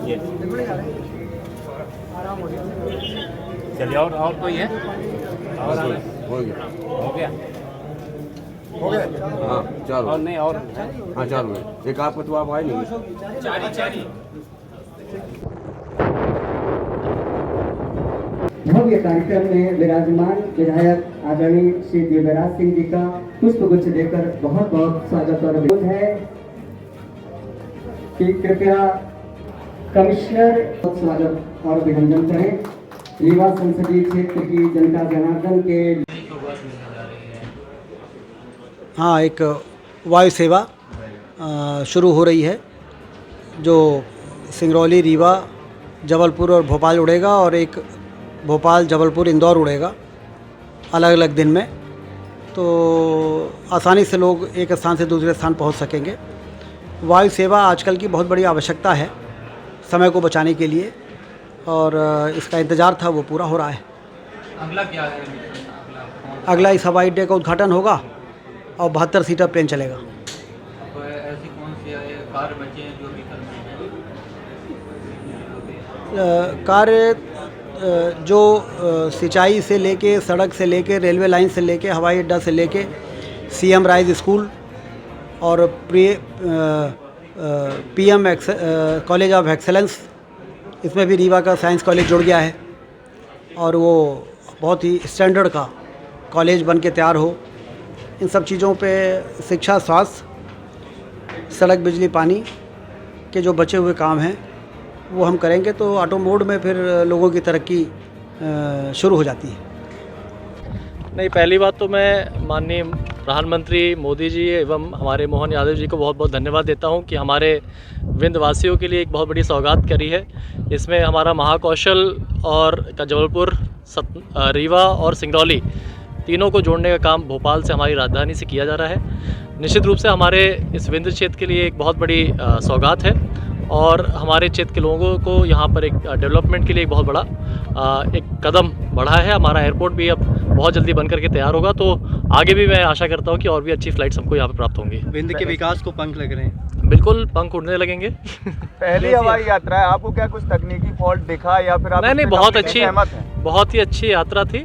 ये चलिए और कोई है और हो गया हो गया हाँ चलो और नहीं और हाँ चलो एक आपको तो आप आए नहीं चारी भव्य कार्यक्रम में विराजमान विधायक आदरणीय श्री दिव्यराज सिंह जी का पुष्पगुच्छ देकर बहुत बहुत स्वागत और विरोध है कि कृपया कमिश्नर स्वागत और अभिनंदन करें। रीवा संसदीय क्षेत्र की जनता जनार्दन के हाँ एक वायु सेवा शुरू हो रही है जो सिंगरौली, रीवा, जबलपुर और भोपाल उड़ेगा और एक भोपाल, जबलपुर, इंदौर उड़ेगा अलग अलग दिन में। तो आसानी से लोग एक स्थान से दूसरे स्थान पहुंच सकेंगे। वायु सेवा आजकल की बहुत बड़ी आवश्यकता है समय को बचाने के लिए और इसका इंतज़ार था, वो पूरा हो रहा है। अगला क्या है? अगला इस हवाई अड्डे का उद्घाटन होगा और 72 सीटर प्लेन चलेगा। ऐसी कौन सी कार्य बचे हैं जो अभी करने हैं? कार्य जो सिंचाई से लेके, सड़क से लेके, रेलवे लाइन से लेके, हवाई अड्डा से लेके, सीएम राइज स्कूल और पीएम कॉलेज ऑफ एक्सेलेंस, इसमें भी रीवा का साइंस कॉलेज जुड़ गया है और वो बहुत ही स्टैंडर्ड का कॉलेज बन के तैयार हो। इन सब चीज़ों पे शिक्षा, स्वास्थ्य, सड़क, बिजली, पानी के जो बचे हुए काम हैं वो हम करेंगे तो ऑटो मोड में फिर लोगों की तरक्की शुरू हो जाती है। नहीं, पहली बात तो मैं माननीय प्रधानमंत्री मोदी जी एवं हमारे मोहन यादव जी को बहुत बहुत धन्यवाद देता हूं कि हमारे विंध्यवासियों के लिए एक बहुत बड़ी सौगात करी है। इसमें हमारा महाकौशल और जबलपुर, रीवा और सिंगरौली तीनों को जोड़ने का काम भोपाल से, हमारी राजधानी से किया जा रहा है। निश्चित रूप से हमारे इस विंध्य क्षेत्र के लिए एक बहुत बड़ी सौगात है और हमारे क्षेत्र के लोगों को यहाँ पर एक डेवलपमेंट के लिए एक बहुत बड़ा एक कदम बढ़ा है। हमारा एयरपोर्ट भी अब बहुत जल्दी बन करके तैयार होगा, तो आगे भी मैं आशा करता हूँ कि और भी अच्छी फ्लाइट्स हमको यहाँ पर प्राप्त होंगी। विंध्य के विकास को पंख लग रहे हैं। बिल्कुल पंख उड़ने लगेंगे। पहली हवाई यात्रा है, आपको क्या कुछ तकनीकी फॉल्ट दिखा या फिर आप नहीं, बहुत अच्छी, सहमत हैं? बहुत ही अच्छी यात्रा थी।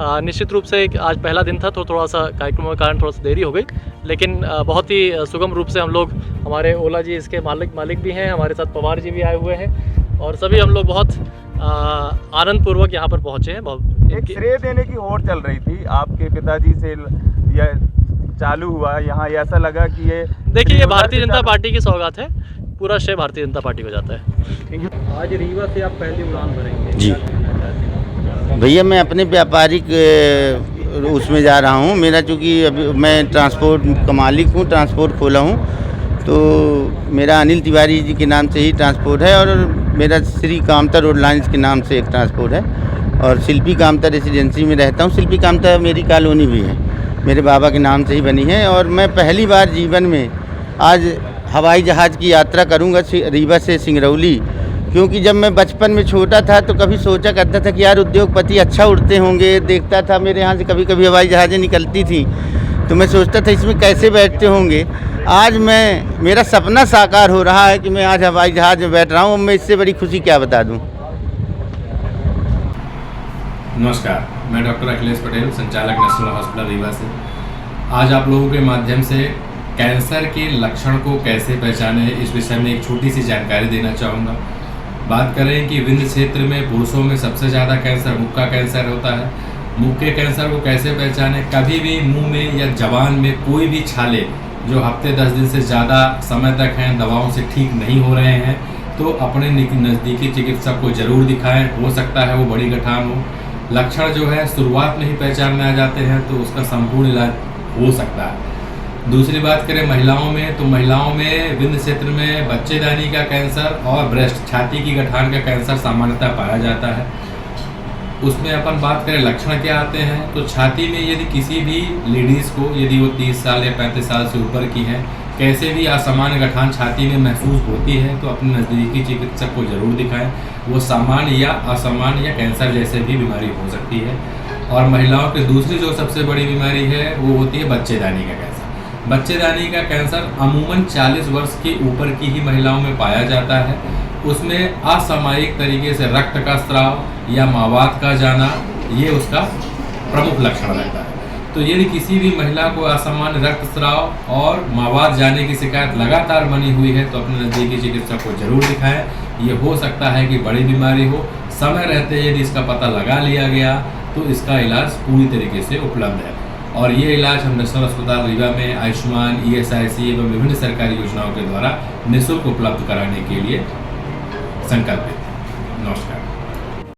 निश्चित रूप से आज पहला दिन था तो थोड़ा सा कार्यक्रम के कारण थोड़ा सा देरी हो गई, लेकिन बहुत ही सुगम रूप से हम लोग, हमारे ओला जी इसके मालिक भी हैं, हमारे साथ पवार जी भी आए हुए हैं और सभी हम लोग बहुत आनंदपूर्वक यहाँ पर पहुँचे हैं। एक श्रेय देने की होड़ चल रही थी आपके पिताजी से, यह चालू हुआ यहाँ, ऐसा लगा कि ये देखिए ये भारतीय जनता पार्टी की सौगात है, पूरा श्रेय भारतीय जनता पार्टी को जाता है। आज रीवा से आप पहली उड़ान भरेंगे जी भैया, मैं अपने व्यापारिक उसमें जा रहा हूँ। मेरा चूँकि अभी मैं ट्रांसपोर्ट का मालिक हूँ, ट्रांसपोर्ट खोला हूँ, तो मेरा अनिल तिवारी जी के नाम से ही ट्रांसपोर्ट है और मेरा श्री कामता रोड लाइन्स के नाम से एक ट्रांसपोर्ट है और शिल्पी कामता रेसिडेंसी में रहता हूँ। शिल्पी कामता मेरी कॉलोनी भी है, मेरे बाबा के नाम से ही बनी है और मैं पहली बार जीवन में आज हवाई जहाज़ की यात्रा करूँगा रीवा से सिंगरौली, क्योंकि जब मैं बचपन में छोटा था तो कभी सोचा करता था कि यार उद्योगपति अच्छा उड़ते होंगे, देखता था मेरे यहाँ से कभी कभी हवाई जहाज़ें निकलती थी तो मैं सोचता था इसमें कैसे बैठते होंगे। आज मेरा सपना साकार हो रहा है कि मैं आज हवाई जहाज़ में बैठ रहा हूँ। मैं इससे बड़ी खुशी क्या बता दूँ। नमस्कार, मैं डॉक्टर अखिलेश पटेल, संचालक नेशनल हॉस्पिटल रीवा से। आज आप लोगों के माध्यम से कैंसर के लक्षण को कैसे पहचाने इस विषय में एक छोटी सी जानकारी देना चाहूँगा। बात करें कि विंध्य क्षेत्र में पुरुषों में सबसे ज़्यादा कैंसर मुख का कैंसर होता है। मुख के कैंसर को कैसे पहचाने? कभी भी मुंह में या जबान में कोई भी छाले जो हफ्ते 10 दिन से ज़्यादा समय तक हैं, दवाओं से ठीक नहीं हो रहे हैं, तो अपने नज़दीकी चिकित्सक को ज़रूर दिखाएं। हो सकता है वो बड़ी गठान हो। लक्षण जो है शुरुआत में ही पहचान में आ जाते हैं तो उसका संपूर्ण इलाज हो सकता है। दूसरी बात करें महिलाओं में, तो महिलाओं में विंध्य क्षेत्र में बच्चेदानी का कैंसर और ब्रेस्ट, छाती की गठान का कैंसर सामान्यतः पाया जाता है। उसमें अपन बात करें लक्षण क्या आते हैं, तो छाती में यदि किसी भी लेडीज़ को, यदि वो 30 साल या 35 साल से ऊपर की हैं, कैसे भी असामान्य गठान छाती में महसूस होती है तो अपने नज़दीकी चिकित्सक को ज़रूर दिखाएं। वो सामान्य या असामान्य या कैंसर जैसे भी बीमारी हो सकती है। और महिलाओं की दूसरी जो सबसे बड़ी बीमारी है वो होती है बच्चेदानी का कैंसर। बच्चेदानी का कैंसर अमूमन 40 वर्ष के ऊपर की ही महिलाओं में पाया जाता है उसमें असामयिक तरीके से रक्त का स्राव या मावात का जाना, ये उसका प्रमुख लक्षण रहता है। तो यदि किसी भी महिला को असामान्य रक्तस्राव और मावात जाने की शिकायत लगातार बनी हुई है तो अपने नज़दीकी चिकित्सक को जरूर दिखाएं। ये हो सकता है कि बड़ी बीमारी हो, समय रहते यदि इसका पता लगा लिया गया तो इसका इलाज पूरी तरीके से उपलब्ध है। और ये इलाज हम नेशनल अस्पताल रीवा में आयुष्मान, ESIC एवं विभिन्न सरकारी योजनाओं के द्वारा निःशुल्क उपलब्ध कराने के लिए संकल्पित है। नमस्कार।